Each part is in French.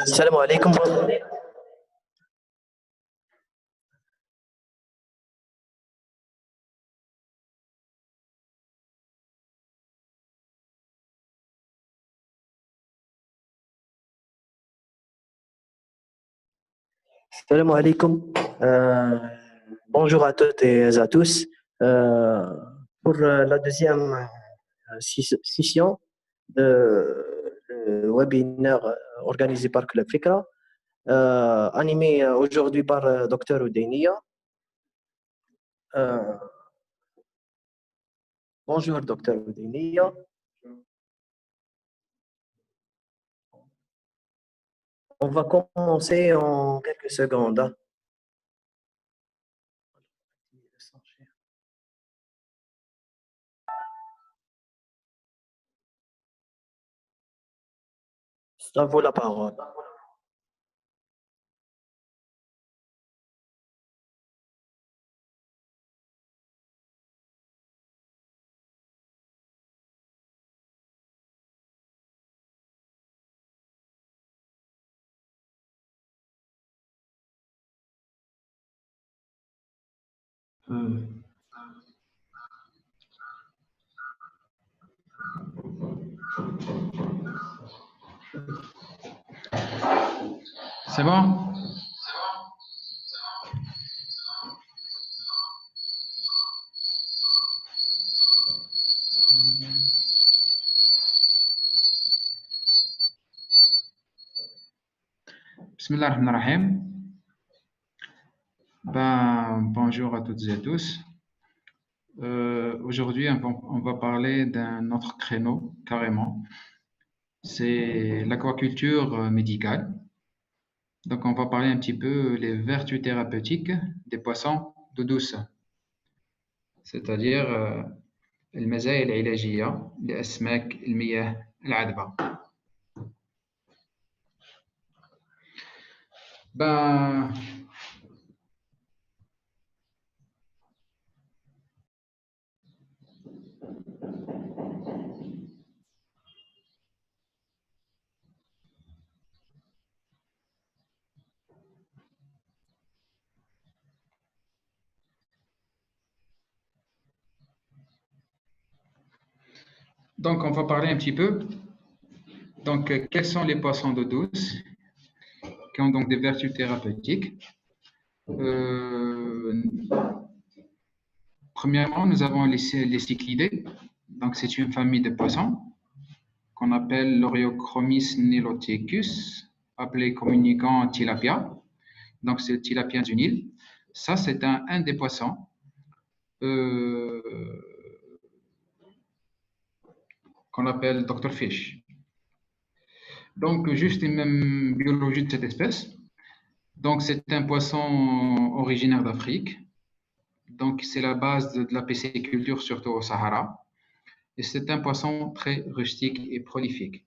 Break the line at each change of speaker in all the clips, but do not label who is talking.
السلام عليكم. Salam alaikum. Bonjour à toutes et à tous. Pour la deuxième session de le webinaire organisé par Club Fikra, animé aujourd'hui par Dr Oudeynia. Bonjour Dr Oudeynia. On va commencer en quelques secondes. À vous la parole.
C'est bon? Bismillahirrahmanirrahim. Bonjour à toutes et à tous. Aujourd'hui, on va parler d'un autre créneau, carrément. C'est l'aquaculture médicale. Donc, on va parler un petit peu les vertus thérapeutiques des poissons d'eau douce. C'est-à-dire المزايا العلاجية لأسماك المياه العذبة. Donc, on va parler un petit peu. Donc, quels sont les poissons d'eau douce qui ont donc des vertus thérapeutiques? Premièrement, nous avons les cyclidés. Donc, c'est une famille de poissons qu'on appelle l'Oreochromis niloticus, appelé communicant tilapia. Donc, c'est le tilapia du Nil. Ça, c'est un des poissons qu'on appelle Dr Fish. Donc, juste une même biologie de cette espèce. Donc, c'est un poisson originaire d'Afrique. Donc, c'est la base de la pisciculture, surtout au Sahara. Et c'est un poisson très rustique et prolifique.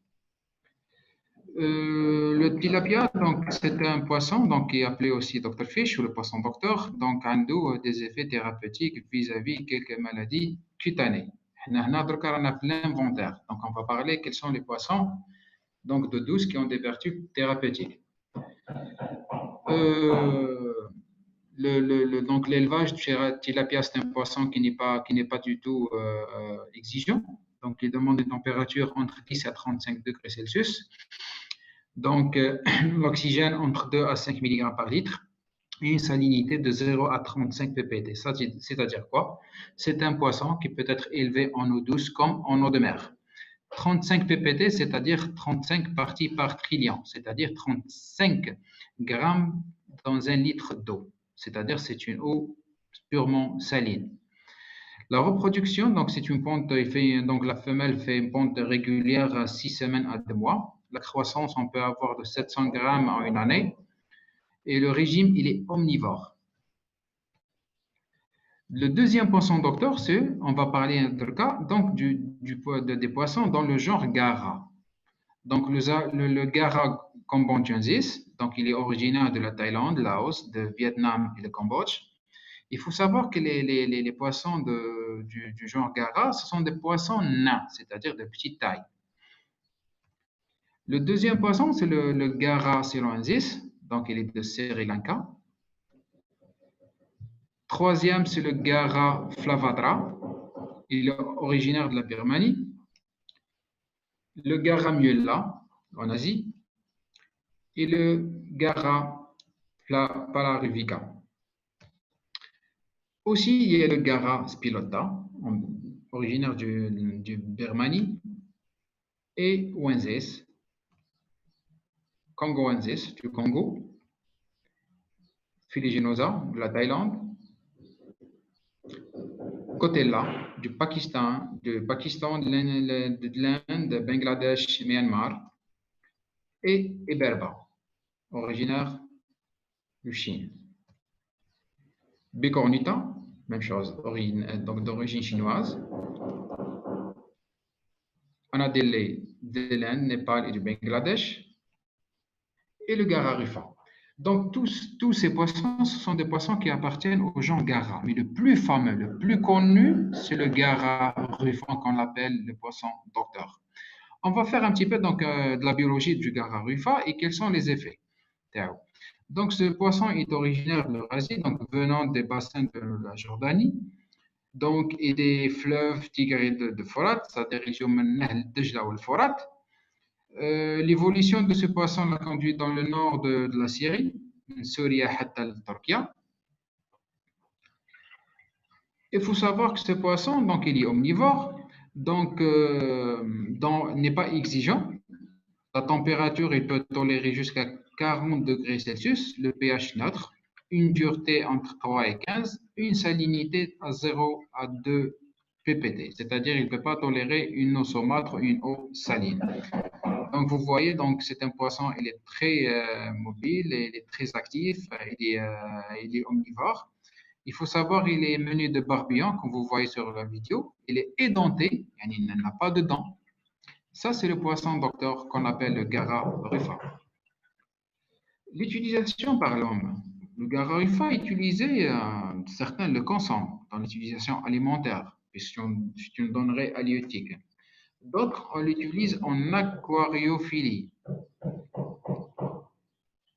Le tilapia, donc, c'est un poisson donc, qui est appelé aussi Dr Fish ou le poisson docteur. Donc, a des effets thérapeutiques vis-à-vis quelques maladies cutanées. On a plein d'inventaire. Donc, on va parler quels sont les poissons donc, d'eau douce qui ont des vertus thérapeutiques. Donc, l'élevage du tilapia, c'est un poisson qui n'est pas du tout exigeant. Donc, il demande une température entre 10 à 35 degrés Celsius. Donc, l'oxygène entre 2 à 5 mg par litre et une salinité de 0 à 35 ppd. C'est-à-dire quoi? C'est un poisson qui peut être élevé en eau douce comme en eau de mer. 35 ppd, c'est-à-dire 35 parties par trillion, c'est-à-dire 35 grammes dans un litre d'eau. C'est-à-dire c'est une eau purement saline. La reproduction, donc c'est une ponte, donc la femelle fait une ponte régulière à 6 semaines à 2 mois. La croissance, on peut avoir de 700 grammes en une année. Et le régime, il est omnivore. Le deuxième poisson docteur, on va parler de cas, donc des poissons dans le genre Gara. Donc, le Gara cambodgiensis, donc il est originaire de la Thaïlande, Laos, de Vietnam et le Cambodge. Il faut savoir que les poissons du genre Gara, ce sont des poissons nains, c'est-à-dire de petite taille. Le deuxième poisson, c'est le Gara siloensis, donc il est de Sri Lanka. Troisième, c'est le Gara flavadra, il est originaire de la Birmanie. Le Gara muella, en Asie. Et le Gara palarivica. Aussi, il y a le Gara spilota, originaire du Birmanie, et Wenses, Congoensis du Congo, Filiginosa de la Thaïlande, Cotella du Pakistan, de l'Inde, de Bangladesh, Myanmar, et Eberba, originaire du Chine. Bicornita, même chose, donc d'origine chinoise. Anadele de l'Inde, Népal et du Bangladesh. Et le Gara rufa. Donc, tous ces poissons, ce sont des poissons qui appartiennent au genre Gara. Mais le plus fameux, le plus connu, c'est le Gara rufa qu'on appelle le poisson docteur. On va faire un petit peu donc, de la biologie du Gara rufa et quels sont les effets. Donc, ce poisson est originaire de l'Eurasie, donc venant des bassins de la Jordanie, donc, et des fleuves Tigre de Forat, c'est-à-dire région Nahl, Dejla ou le Forat. L'évolution de ce poisson l'a conduit dans le nord de la Syrie, Syrie hatta la Turquie. Il faut savoir que ce poisson, donc, il est omnivore, donc n'est pas exigeant. La température, il peut tolérer jusqu'à 40 degrés Celsius, le pH neutre, une dureté entre 3 et 15, une salinité à 0 à 2 ppt, c'est-à-dire il ne peut pas tolérer une eau saumâtre, une eau saline. Donc vous voyez, donc c'est un poisson, il est très mobile, il est très actif, il est omnivore. Il faut savoir, il est menu de barbillon, comme vous voyez sur la vidéo. Il est édenté, il n'a pas de dents. Ça, c'est le poisson docteur qu'on appelle le Gara rufa. L'utilisation par l'homme. Le Gara rufa est utilisé, certains le consomment dans l'utilisation alimentaire, c'est une denrée halieutique. D'autres, on l'utilise en aquariophilie.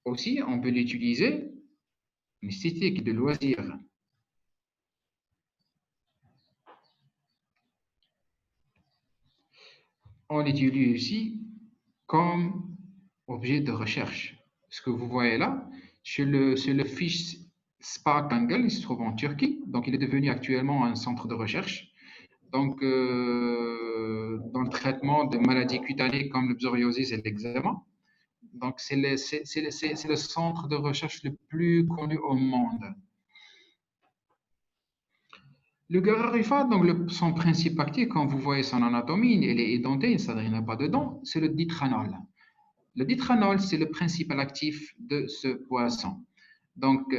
Aussi, on peut l'utiliser en esthétique de loisirs. On l'utilise aussi comme objet de recherche. Ce que vous voyez là, c'est le Fish Spartangle, il se trouve en Turquie, donc il est devenu actuellement un centre de recherche. Donc, dans le traitement de maladies cutanées comme le psoriasis et l'eczéma. Donc, c'est le centre de recherche le plus connu au monde. Le Gara rufa, donc son principe actif, quand vous voyez son anatomie, il est édenté, c'est-à-dire il n'a pas de dents, c'est le ditranol. Le ditranol, c'est le principal actif de ce poisson. Donc,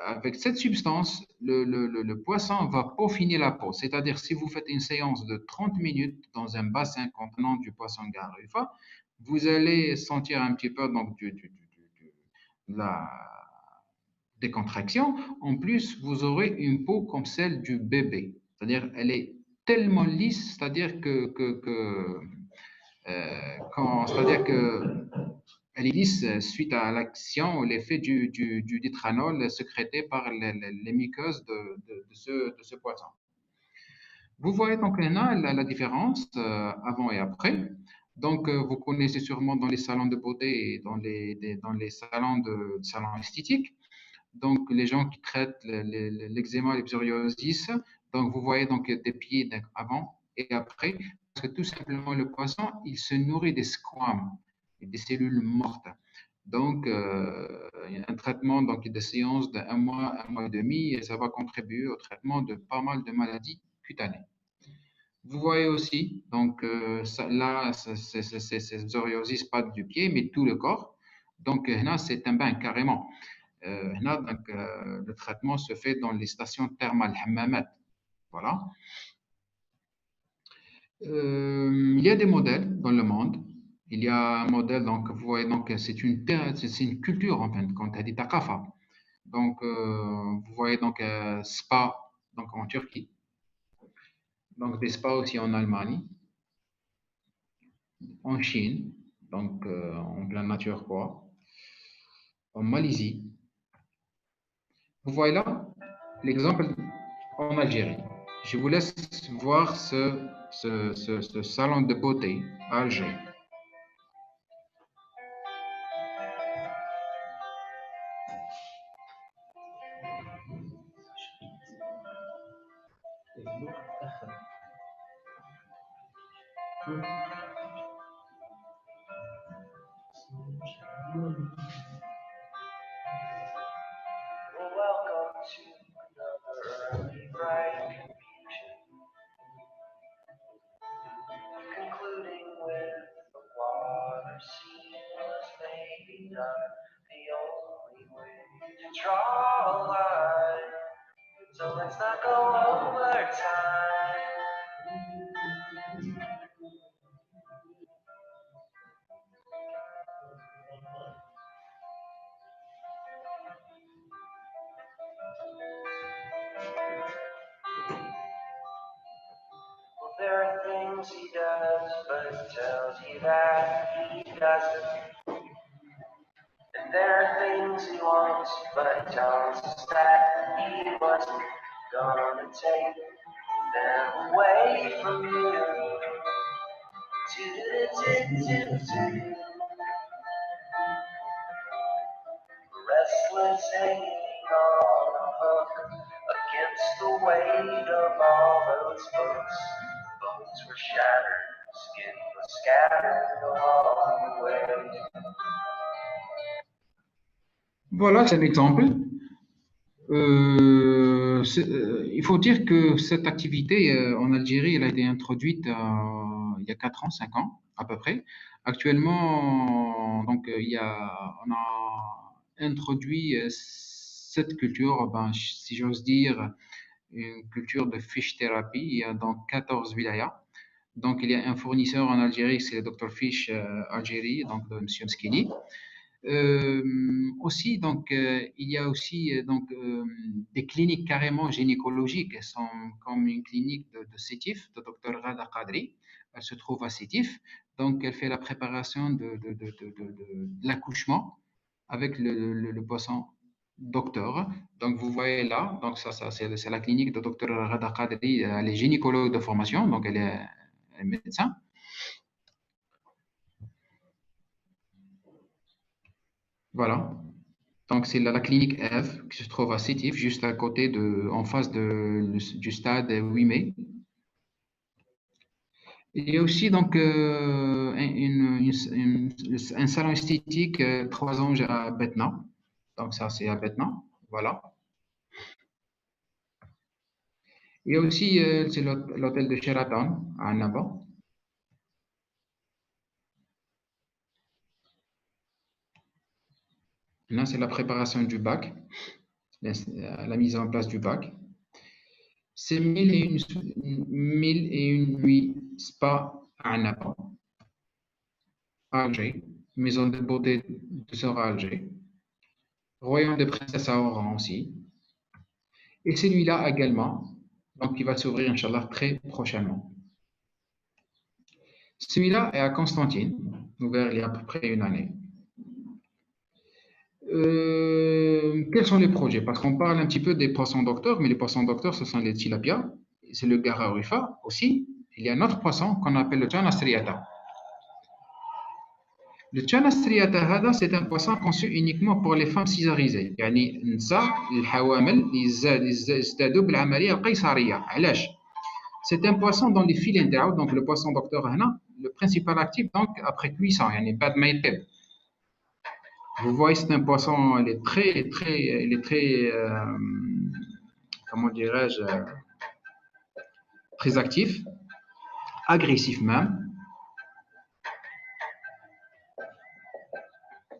avec cette substance, le poisson va peaufiner la peau. C'est-à-dire, si vous faites une séance de 30 minutes dans un bassin contenant du poisson Gara rufa, vous allez sentir un petit peu donc, la décontraction. En plus, vous aurez une peau comme celle du bébé. C'est-à-dire, elle est tellement lisse, c'est-à-dire c'est-à-dire que elle est lisse suite à l'action ou l'effet du ditranol sécrété par les muqueuses de ce poisson. Vous voyez donc là la différence avant et après. Donc, vous connaissez sûrement dans les salons de beauté et dans les salons esthétiques. Donc, les gens qui traitent l'eczéma, les psoriasis. Donc, vous voyez donc des pieds avant et après. Parce que tout simplement, le poisson, il se nourrit des squames, des cellules mortes. Donc, il y a un traitement donc, de séance d'un mois, un mois et demi, et ça va contribuer au traitement de pas mal de maladies cutanées. Vous voyez aussi, donc là, c'est psoriasis, pas du pied, mais tout le corps. Donc, là, c'est un bain carrément. Là, donc, le traitement se fait dans les stations thermales, hammamat. Voilà. Il y a des modèles dans le monde. il y a un modèle, donc vous voyez, donc c'est une culture en fin de compte, des taqafa. Donc vous voyez donc spa donc en Turquie, donc des spas aussi en Allemagne, en Chine, donc en pleine nature quoi, en Malaisie. Vous voyez là l'exemple en Algérie. Je vous laisse voir ce salon de beauté à Alger.
Welcome to another early bright confusion, concluding with the water scene was maybe not the only way to draw a line. So let's not go over time. Well, there are things he does, but tells you that he doesn't. And there are things he wants, but he tells us that he wasn't gonna take them away from you. Restless hanging on a hook against the weight of all those books. Bones were shattered, skin was scattered along the way.
Voilà, c'est un exemple. Il faut dire que cette activité en Algérie, elle a été introduite il y a 4 ans, 5 ans à peu près. Actuellement, donc, on a introduit cette culture, ben, si j'ose dire, une culture de fish thérapie. Il y a dans 14 wilayas. Donc, il y a un fournisseur en Algérie, c'est le Dr Fish Algérie, donc de M. Mskini. Aussi, donc, il y a aussi des cliniques carrément gynécologiques. Elles sont comme une clinique de Sétif, de Dr Ghada Qadri. Elle se trouve à Sétif. Donc, elle fait la préparation de l'accouchement avec le poisson docteur. Donc, vous voyez là, donc ça c'est la clinique de Dr Ghada Qadri. Elle est gynécologue de formation, donc elle est médecin. Voilà. Donc, c'est la clinique Eve qui se trouve à Sétif, juste à côté en face du stade 8 mai. Il y a aussi donc un salon esthétique 3 ans à Betna. Donc, ça, c'est à Betna. Voilà. Il y a aussi c'est l'hôtel de Sheraton à Annaba. Là, c'est la préparation du bac, la mise en place du bac. C'est 1001 nuits spa à Annaba, à Alger, maison de beauté de Sœur à Alger, royaume de princesse à Oran aussi. Et celui-là également, donc il va s'ouvrir, Inch'Allah, très prochainement. Celui-là est à Constantine, ouvert il y a à peu près une année. Quels sont les projets? Parce qu'on parle un petit peu des poissons docteurs, mais les poissons docteurs, ce sont les tilapias, c'est le gararufa aussi. Il y a un autre poisson qu'on appelle le Tchana striata. Le Tchana striata, c'est un poisson conçu uniquement pour les femmes césarisées. يعني النساء الحوامل يزدادوا بالعملية القيصرية. علاش؟ C'est un poisson dans les filets نتاعو, donc le poisson docteur هنا, le principal actif donc après cuisson, يعني بعد ما يطيب. Vous voyez, c'est un poisson, il est très, comment dirais-je, très actif, agressif même,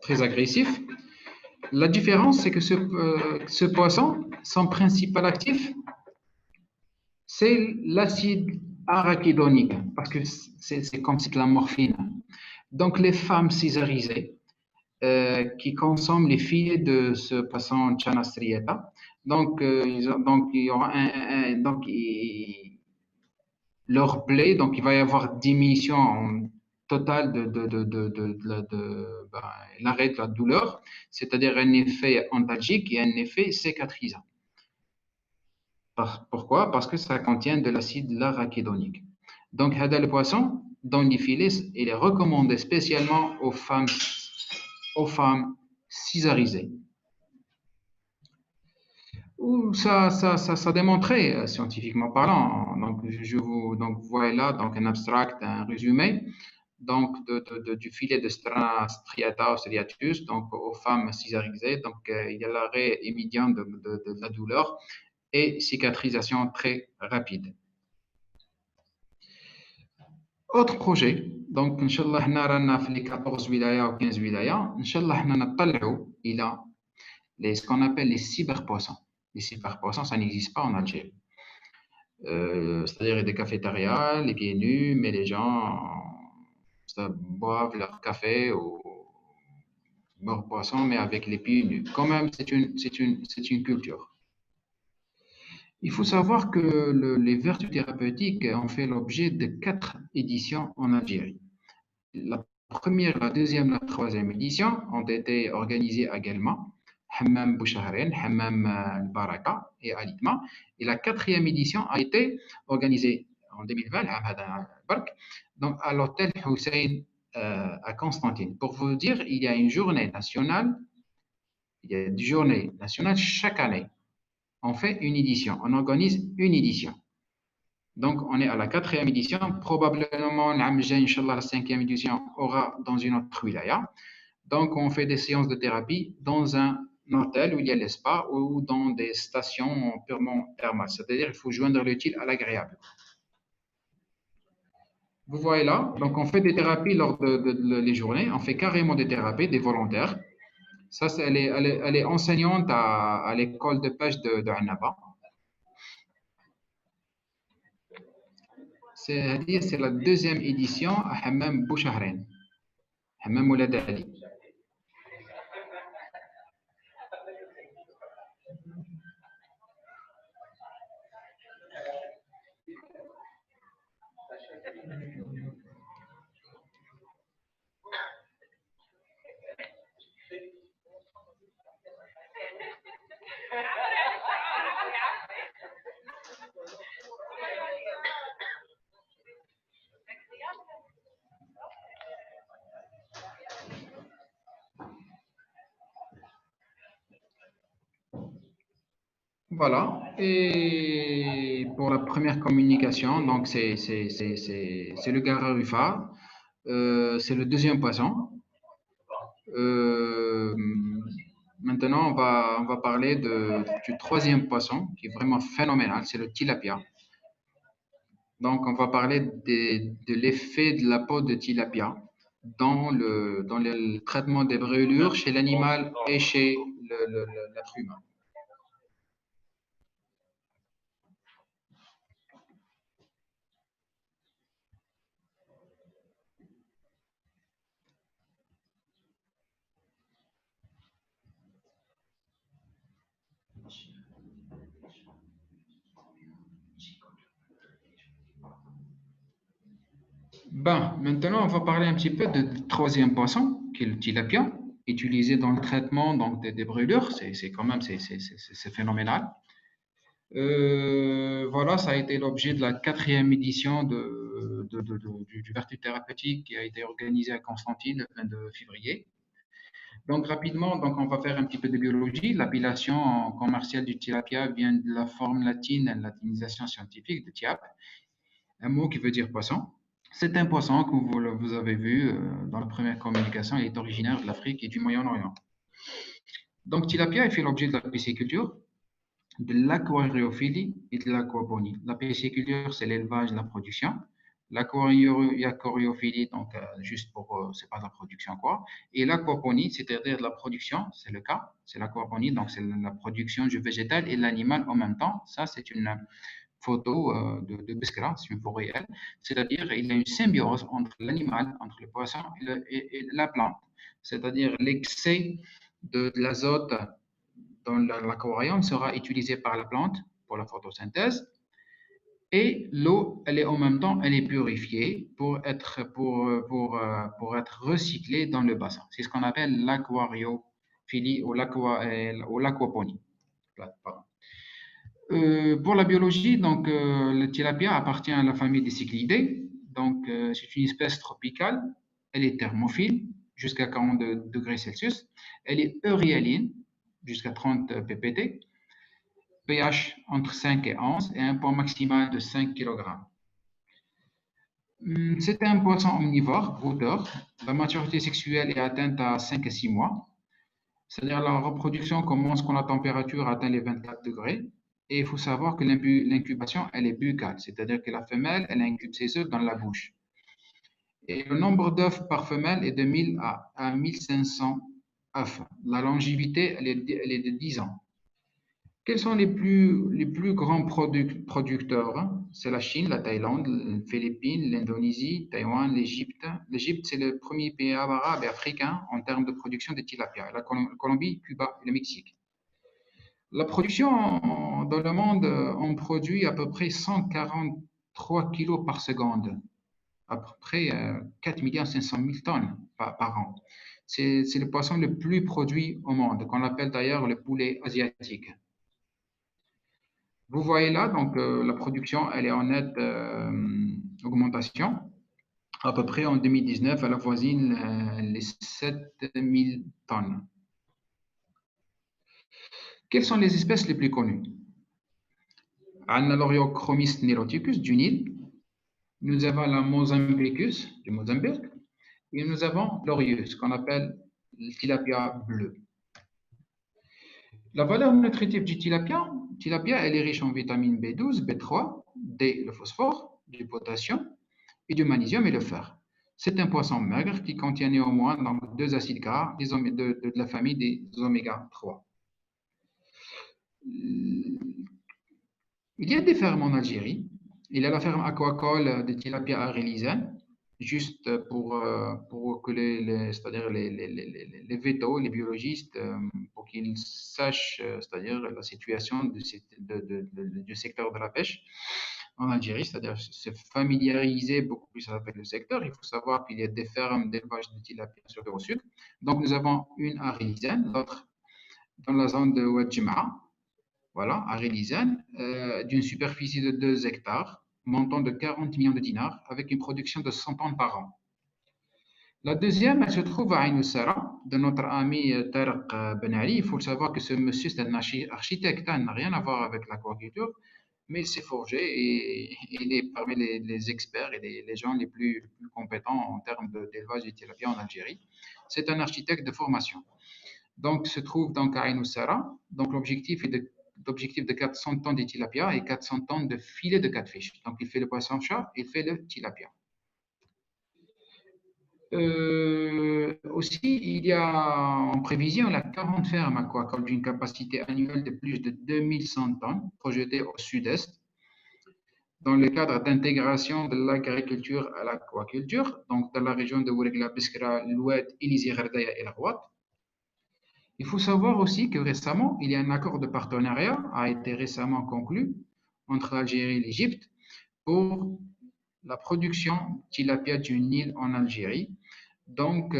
très agressif. La différence, c'est que ce poisson, son principal actif, c'est l'acide arachidonique, parce que c'est comme si de la morphine. Donc, les femmes césarisées qui consomment les filets de ce poisson Channa striata. Donc, il y aura leur plaie, donc il va y avoir diminution totale de l'arrêt de la douleur, c'est-à-dire un effet antalgique et un effet cicatrisant. Pourquoi? Parce que ça contient de l'acide arachidonique. Donc, le poisson, dans les filets, il est recommandé spécialement aux femmes césarisées. Ça démontré scientifiquement parlant. Donc, voilà donc un abstract, un résumé du filet de Strana striata ou striatus, donc aux femmes césarisées. Donc, il y a l'arrêt immédiat de la douleur et cicatrisation très rapide. Autre projet, donc, Inch'Allah, nous avons les 14 wilayas ou 15 wilayas. Inch'Allah, nous avons ce qu'on appelle les cyberpoissons. Les cyberpoissons, ça n'existe pas en Algérie. C'est-à-dire des cafétérias, les pieds nus, mais les gens boivent leur café ou leur poisson, mais avec les pieds nus. Quand même, c'est une culture. Il faut savoir que les vertus thérapeutiques ont fait l'objet de 4 éditions en Algérie. La première, la deuxième, la troisième édition ont été organisées à Guelma, Hammam Bouchahren, Hammam Baraka et Alitma. Et la quatrième édition a été organisée en 2020, donc à l'hôtel Hussein à Constantine. Pour vous dire, il y a une journée nationale, chaque année. On fait une édition, on organise une édition. Donc, on est à la quatrième édition. Probablement, la cinquième édition aura dans une autre wilaya. Donc, on fait des séances de thérapie dans un hôtel où il y a les spas ou dans des stations purement thermales. C'est-à-dire qu'il faut joindre l'utile à l'agréable. Vous voyez là, donc on fait des thérapies lors les journées. On fait carrément des thérapies, des volontaires. Ça, elle est enseignante à l'école de pêche de Annaba. C'est la deuxième édition à Hammam Bouchahren. Hammam Moulad Ali. Voilà. Et pour la première communication, donc c'est le Gararufa. C'est le deuxième poisson. Maintenant, on va parler du troisième poisson qui est vraiment phénoménal, c'est le tilapia. Donc, on va parler de l'effet de la peau de tilapia dans le traitement des brûlures chez l'animal et chez l'être humain. Maintenant, on va parler un petit peu du troisième poisson, qui est le tilapia, utilisé dans le traitement donc, des brûlures. C'est quand même c'est phénoménal. Voilà, ça a été l'objet de la quatrième édition du Vertu thérapeutique qui a été organisée à Constantine le 22 février. Donc, rapidement, donc, on va faire un petit peu de biologie. L'appellation commerciale du tilapia vient de la forme latine, la latinisation scientifique de tiap, un mot qui veut dire poisson. C'est un poisson que vous avez vu dans la première communication. Il est originaire de l'Afrique et du Moyen-Orient. Donc, tilapia fait l'objet de la pisciculture, de l'aquariophilie et de l'aquaponie. La pisciculture, c'est l'élevage et la production. L'aquariophilie, donc juste pour, c'est pas de la production quoi. Et l'aquaponie, c'est-à-dire de la production, c'est le cas, c'est l'aquaponie, donc c'est la production du végétal et de l'animal en même temps. Ça, c'est une photo de Biskra, c'est une photo réelle, c'est-à-dire il y a une symbiose entre l'animal, entre le poisson et la plante, c'est-à-dire l'excès de l'azote dans l'aquarium sera utilisé par la plante pour la photosynthèse et l'eau, elle est en même temps, elle est purifiée pour être recyclée dans le bassin. C'est ce qu'on appelle l'aquariophilie ou l'aquaponie. Pardon. Pour la biologie, donc, le tilapia appartient à la famille des cyclidés. Donc, c'est une espèce tropicale. Elle est thermophile jusqu'à 40 degrés Celsius. Elle est euryhaline jusqu'à 30 ppt. pH entre 5 et 11 et un poids maximal de 5 kg. C'est un poisson omnivore, brouteur. La maturité sexuelle est atteinte à 5 à 6 mois. C'est-à-dire la reproduction commence quand la température atteint les 24 degrés. Et il faut savoir que l'incubation, elle est buccale, c'est-à-dire que la femelle, elle incube ses œufs dans la bouche. Et le nombre d'œufs par femelle est de 1000 à 1500 œufs. La longévité, elle est de 10 ans. Quels sont les plus grands producteurs? C'est la Chine, la Thaïlande, les Philippines, l'Indonésie, Taïwan, l'Égypte. L'Égypte, c'est le premier pays arabe et africain en termes de production de tilapia. La Colombie, Cuba et le Mexique. La production dans le monde, on produit à peu près 143 kilos par seconde, à peu près 4 500 000 tonnes par an. C'est le poisson le plus produit au monde, qu'on appelle d'ailleurs le poulet asiatique. Vous voyez là, donc la production, elle est en nette augmentation. À peu près en 2019, elle avoisine les 7000 tonnes. Quelles sont les espèces les plus connues? On a l'Oreochromis niloticus du Nil. Nous avons la Mozambicus du Mozambique. Et nous avons l'Orius, qu'on appelle le tilapia bleu. La valeur nutritive du tilapia, elle est riche en vitamines B12, B3, D, le phosphore, du potassium, et du magnésium et le fer. C'est un poisson maigre qui contient néanmoins donc, 2 acides gras de la famille des oméga 3. Il y a des fermes en Algérie. Il y a la ferme aquacole de tilapia à Rélisane, juste pour que c'est-à-dire les vétos, les biologistes, pour qu'ils sachent, c'est-à-dire la situation du secteur de la pêche en Algérie, c'est-à-dire se familiariser beaucoup plus avec le secteur. Il faut savoir qu'il y a des fermes d'élevage de tilapia surtout au sud. Donc, nous avons une à Rélisane, l'autre dans la zone de Ouadjima, voilà, à Rélisane, d'une superficie de 2 hectares, montant de 40 millions de dinars, avec une production de 100 tonnes par an. La deuxième, elle se trouve à Ain Sara, de notre ami Tarek Ben Ali. Il faut savoir que ce monsieur, c'est un architecte, il n'a rien à voir avec l'aquaculture, mais il s'est forgé et il est parmi les experts et les gens les plus compétents en termes d'élevage de tilapia en Algérie. C'est un architecte de formation. Donc, se trouve donc à Ain Sara. Donc, l'objectif est de 400 tonnes de tilapia et 400 tonnes de filets de catfish. Donc, il fait le poisson-chat, il fait le tilapia. Aussi, il y a en prévision la 40 fermes aquacoles d'une capacité annuelle de plus de 2100 tonnes projetées au sud-est dans le cadre d'intégration de l'agriculture à l'aquaculture, donc dans la région de Ouregla, Biskra, l'Oued, Inizi, Gardaya et la Rouat. Il faut savoir aussi que récemment, il y a un accord de partenariat a été récemment conclu entre l'Algérie et l'Égypte pour la production tilapia du Nil en Algérie. Donc,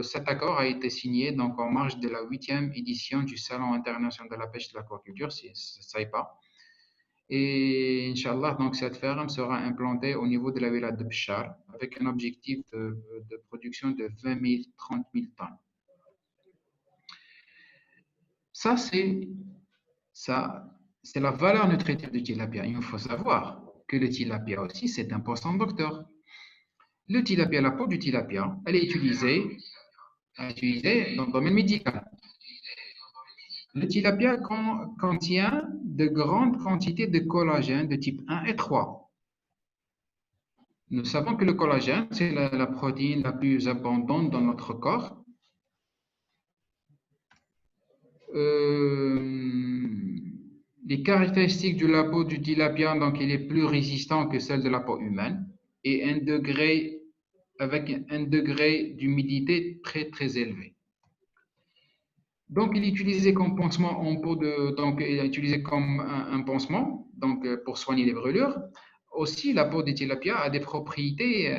cet accord a été signé donc, en marge de la 8e édition du Salon international de la pêche et de l'aquaculture, c'est SAIPA. Et Inch'Allah, donc, cette ferme sera implantée au niveau de la wilaya de Béchar avec un objectif de production de 20 000, 30 000 tonnes. Ça, c'est la valeur nutritive du tilapia. Il faut savoir que le tilapia aussi, c'est un poisson docteur. Le tilapia, la peau du tilapia, elle est utilisée dans le domaine médical. Le tilapia contient de grandes quantités de collagène de type 1 et 3. Nous savons que le collagène, c'est la protéine la plus abondante dans notre corps. Les caractéristiques de la peau du tilapia, donc il est plus résistant que celle de la peau humaine et avec un degré d'humidité très élevé. Donc, il est utilisé comme pansement en peau donc il est utilisé comme un pansement, donc pour soigner les brûlures. Aussi, la peau des tilapia a des propriétés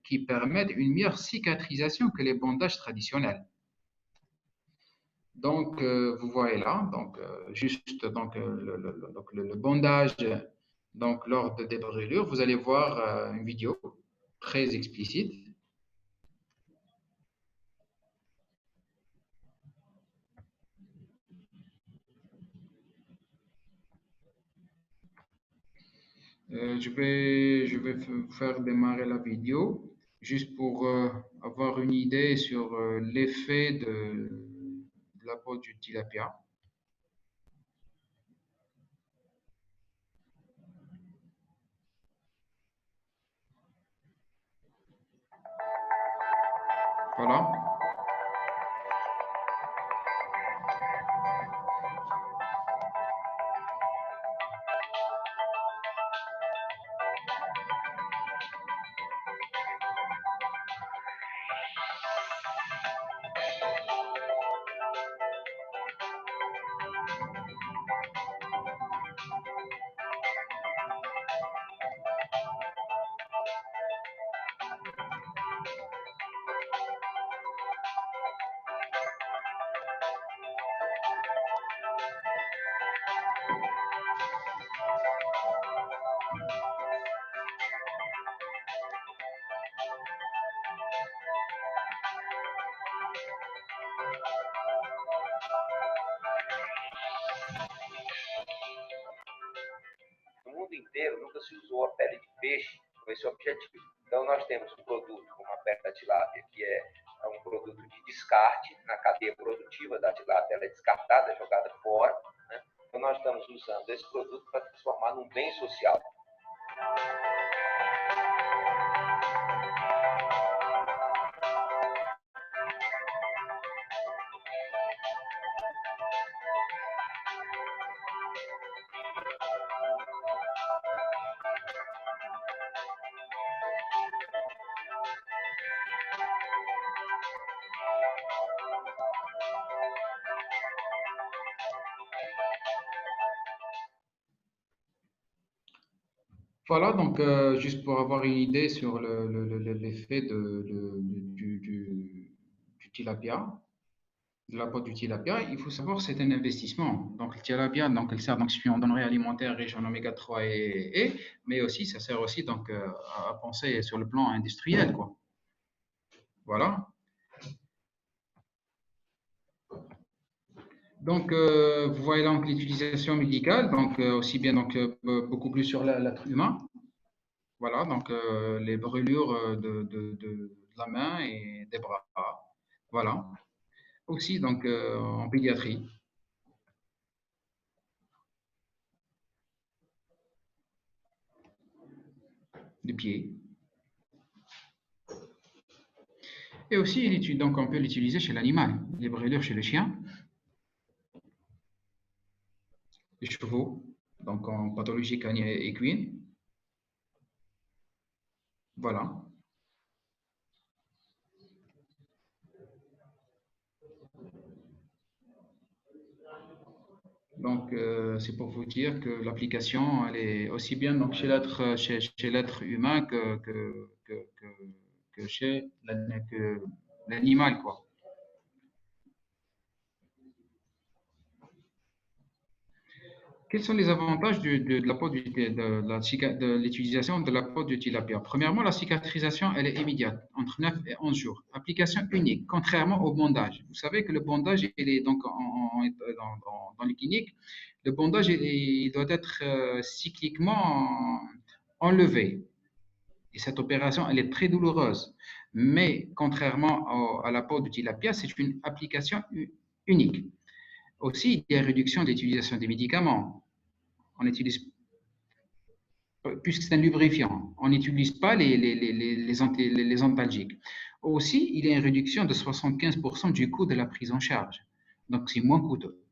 qui permettent une meilleure cicatrisation que les bandages traditionnels. Donc, vous voyez là, donc juste donc le bandage donc lors des brûlures, vous allez voir une vidéo très explicite. Je vais faire démarrer la vidéo juste pour avoir une idée sur l'effet de la peau du tilapia. Voilà.
No mundo inteiro nunca se usou a pele de peixe com esse objetivo. Então nós temos um produto como a pele da tilápia, que é um produto de descarte na cadeia produtiva da tilápia, ela é descartada, jogada fora, né? Então nós estamos usando esse produto para transformar num bem social.
Voilà, donc juste pour avoir une idée sur l'effet du tilapia, de la peau du tilapia, il faut savoir que c'est un investissement. Donc le tilapia, donc, elle sert donc, en denrée alimentaire riche en oméga 3 mais aussi ça sert aussi donc, à penser sur le plan industriel, quoi. Voilà. Donc, vous voyez donc l'utilisation médicale, donc aussi bien donc beaucoup plus sur l'être humain. Voilà, donc les brûlures de la main et des bras. Voilà. Aussi donc en pédiatrie, des pieds. Et aussi, donc on peut l'utiliser chez l'animal, les brûlures chez le chien, les chevaux, donc en pathologie canine et équine. Voilà. Donc, c'est pour vous dire que l'application, elle est aussi bien donc, chez l'être humain que chez l'animal, quoi. Quels sont les avantages de la peau de l'utilisation de la peau du tilapia? Premièrement, la cicatrisation, elle est immédiate, entre 9 et 11 jours. Application unique, contrairement au bandage. Vous savez que le bandage, il est donc dans les cliniques, le bandage, il doit être cycliquement enlevé. Et cette opération, elle est très douloureuse. Mais contrairement à la peau du tilapia, c'est une application unique. Aussi, il y a réduction de l'utilisation des médicaments. On utilise, puisque c'est un lubrifiant, on n'utilise pas les antalgiques. Aussi, il y a une réduction de 75% du coût de la prise en charge. Donc, c'est moins coûteux.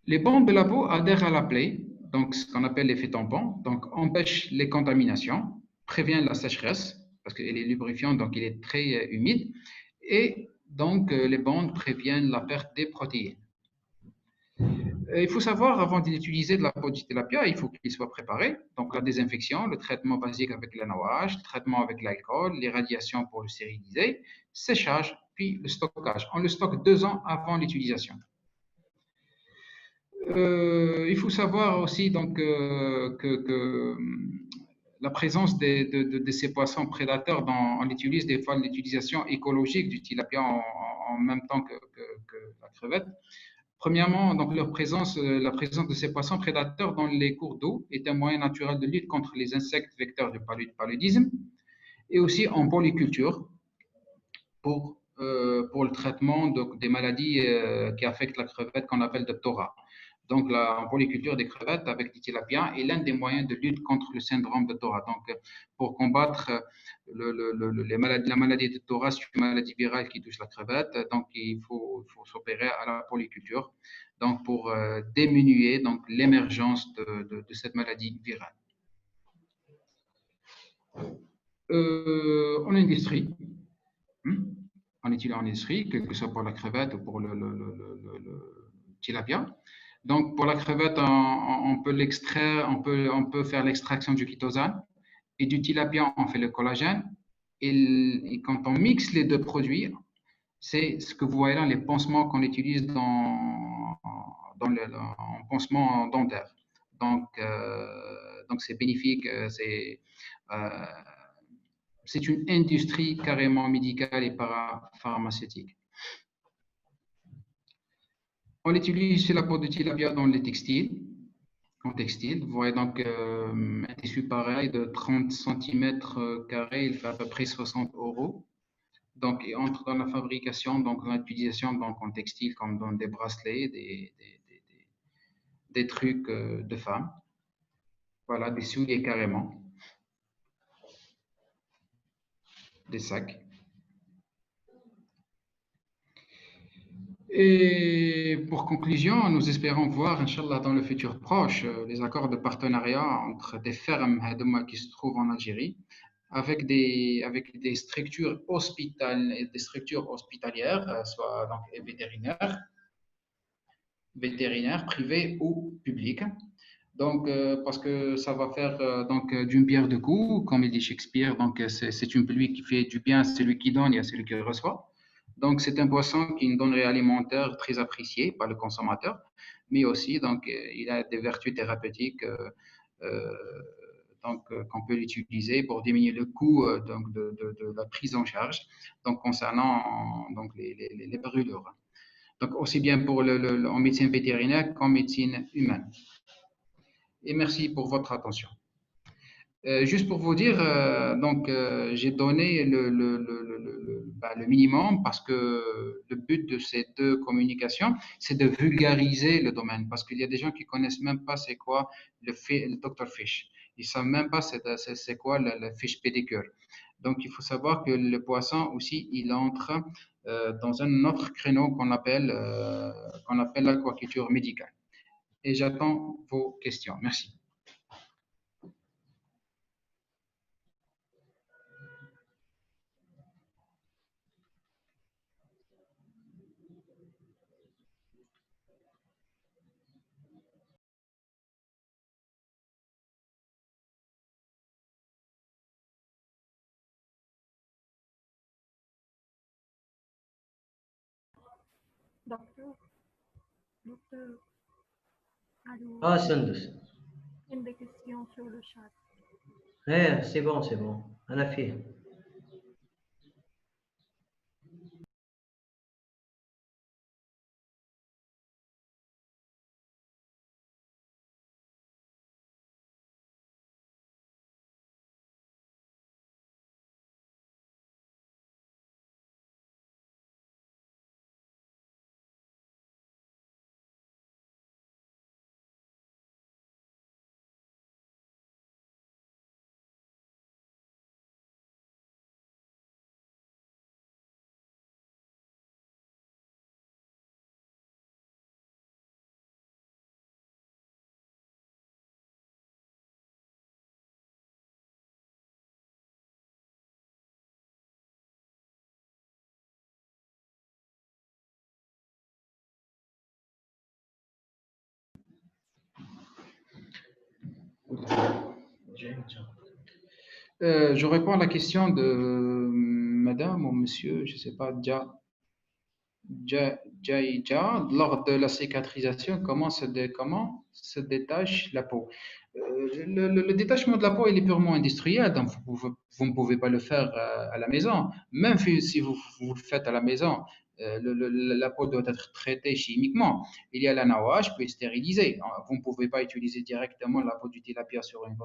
Les bandes de la peau adhèrent à la plaie, donc ce qu'on appelle l'effet tampon, donc empêche les contaminations, prévient la sécheresse, parce qu'il est lubrifiant, donc il est très humide, et donc les bandes préviennent la perte des protéines. Il faut savoir, avant d'utiliser de la peau de tilapia, il faut qu'il soit préparé. Donc, la désinfection, le traitement basique avec l'anouage, le traitement avec l'alcool, l'irradiation pour le stériliser, séchage, puis le stockage. On le stocke 2 ans avant l'utilisation. Il faut savoir aussi donc, la présence de ces poissons prédateurs, on utilise des fois l'utilisation écologique du tilapia en même temps que la crevette. Premièrement, donc la présence de ces poissons prédateurs dans les cours d'eau est un moyen naturel de lutte contre les insectes vecteurs de paludisme et aussi en polyculture pour le traitement des maladies qui affectent la crevette qu'on appelle de Tora. Donc, en polyculture des crevettes avec des tilapiens est l'un des moyens de lutte contre le syndrome de Tora. Donc, pour combattre la maladie de Tora, c'est une maladie virale qui touche la crevette. Donc, il faut s'opérer à la polyculture. Donc, pour diminuer donc l'émergence de cette maladie virale. En industrie, on utilise en industrie, que ce soit pour la crevette ou pour le tilapia. Donc, pour la crevette, on peut l'extraire, on peut faire l'extraction du chitosane et du tilapia, on fait le collagène. Et quand on mixe les deux produits, c'est ce que vous voyez là, les pansements qu'on utilise en pansement dentaire. Donc c'est bénéfique, euh, c'est une industrie carrément médicale et parapharmaceutique. On utilise la peau de tilapia dans les textiles. En textile, vous voyez donc un tissu pareil de 30 cm², il fait à peu près 60 €. Donc, il entre dans la fabrication, donc l'utilisation donc, en textile comme dans des bracelets, des trucs de femmes. Voilà, des souliers carrément, des sacs. Et pour conclusion, nous espérons voir, Inch'Allah, dans le futur proche, les accords de partenariat entre des fermes qui se trouvent en Algérie avec des structures hospitalières, soit donc vétérinaires privés ou publics. Donc, parce que ça va faire donc d'une pierre deux coups, comme il dit Shakespeare. Donc, c'est une pluie qui fait du bien à celui qui donne et à celui qui reçoit. Donc, c'est un poisson qui est une denrée alimentaire très appréciée par le consommateur, mais aussi donc il a des vertus thérapeutiques euh, qu'on peut l'utiliser pour diminuer le coût donc de la prise en charge. Donc, concernant donc les brûlures. Donc, aussi bien pour en médecine vétérinaire qu'en médecine humaine. Et merci pour votre attention. Juste pour vous dire, donc j'ai donné le minimum parce que le but de ces deux communications, c'est de vulgariser le domaine parce qu'il y a des gens qui connaissent même pas c'est quoi le Dr Fish. Ils savent même pas c'est quoi le fish pédicure. Donc il faut savoir que le poisson aussi, il entre dans un autre créneau qu'on appelle l'aquaculture médicale. Et j'attends vos questions. Merci.
Docteur, docteur, allô,
Ah, Sandus.
une des questions sur le chat.
C'est bon, c'est bon. On a fait.
Je réponds à la question de madame ou monsieur, je ne sais pas, Jaïja, lors de la cicatrisation, comment se détache la peau? Le détachement de la peau, il est purement industriel, donc vous ne pouvez pas le faire à la maison. Même si vous le faites à la maison, la peau doit être traitée chimiquement. Il y a la nawash, puis stérilisée. Vous ne pouvez pas utiliser directement la peau du tilapia sur une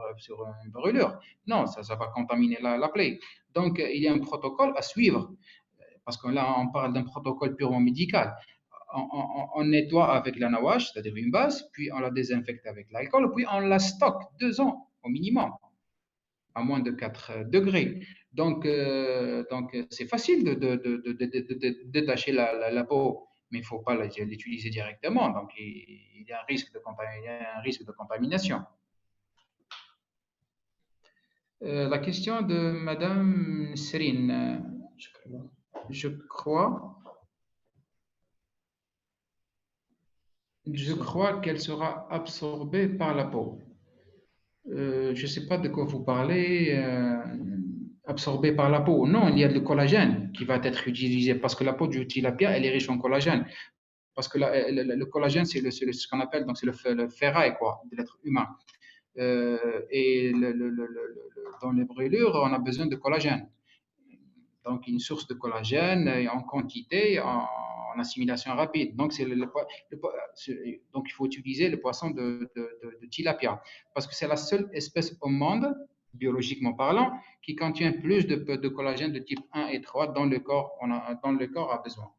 brûlure. Non, ça va contaminer la plaie. Donc, il y a un protocole à suivre parce que là, on parle d'un protocole purement médical. On nettoie avec la nawash, c'est-à-dire une base, puis on la désinfecte avec l'alcool, puis on la stocke 2 ans au minimum, à moins de 4 degrés. Donc c'est facile de détacher la peau, mais il ne faut pas l'utiliser directement. Donc, il y a un risque de contamination. La question de Madame Serine, je crois qu'elle sera absorbée par la peau. Je ne sais pas de quoi vous parlez, absorbée par la peau. Non, il y a le collagène qui va être utilisé parce que la peau du tilapia, elle est riche en collagène. Parce que le collagène, c'est ce qu'on appelle donc c'est le ferraille quoi, de l'être humain. Et dans les brûlures, on a besoin de collagène. Donc, une source de collagène en quantité, en assimilation rapide. Donc, donc, il faut utiliser le poisson de tilapia parce que c'est la seule espèce au monde, biologiquement parlant, qui contient plus de collagène de type 1 et 3 dont le corps a besoin.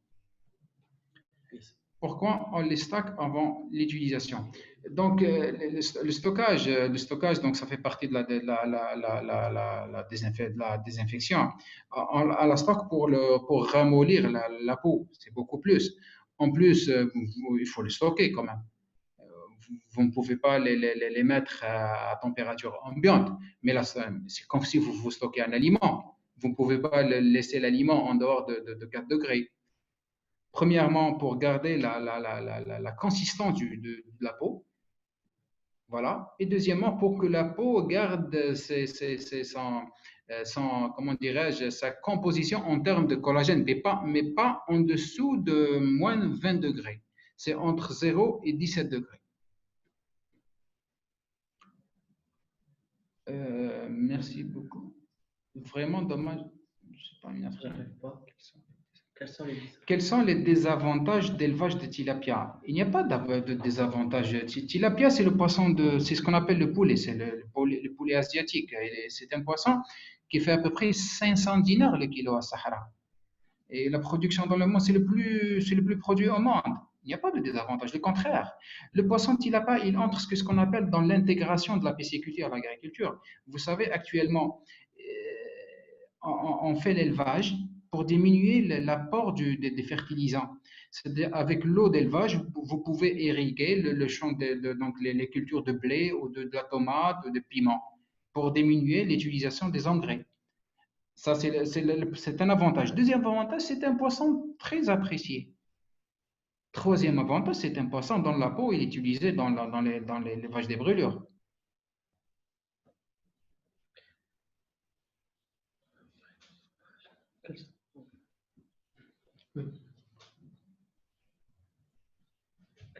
Pourquoi on les stocke avant l'utilisation? Donc, le stockage, donc ça fait partie de la désinfection. On la stocke pour ramollir la peau, c'est beaucoup plus. En plus, il faut le stocker quand même. Vous ne pouvez pas les mettre à température ambiante, mais là, c'est comme si vous stockez un aliment. Vous ne pouvez pas laisser l'aliment en dehors de 4 degrés. Premièrement, pour garder la consistance de la peau. Voilà. Et deuxièmement, pour que la peau garde comment dirais-je, sa composition en termes de collagène, mais pas en dessous de moins 20 degrés. C'est entre 0 et 17 degrés. Merci beaucoup. Vraiment dommage. Je sais pas, Quels sont les désavantages d'élevage de tilapia? Il n'y a pas de désavantage. Tilapia, c'est ce qu'on appelle le poulet, c'est le poulet asiatique. C'est un poisson qui fait à peu près 500 dinars le kilo à Sahara. Et la production dans le monde, c'est le plus produit au monde. Il n'y a pas de désavantage, le contraire. Le poisson tilapia, il entre ce qu'on appelle dans l'intégration de la pisciculture à l'agriculture. Vous savez, actuellement, on fait l'élevage pour diminuer l'apport des fertilisants. C'est-à-dire, avec l'eau d'élevage, vous pouvez irriguer le champ donc les cultures de blé ou de la tomate ou de piment pour diminuer l'utilisation des engrais. Ça, c'est un avantage. Deuxième avantage, c'est un poisson très apprécié. Troisième avantage, c'est un poisson dont la peau est utilisée dans l'élevage des brûlures.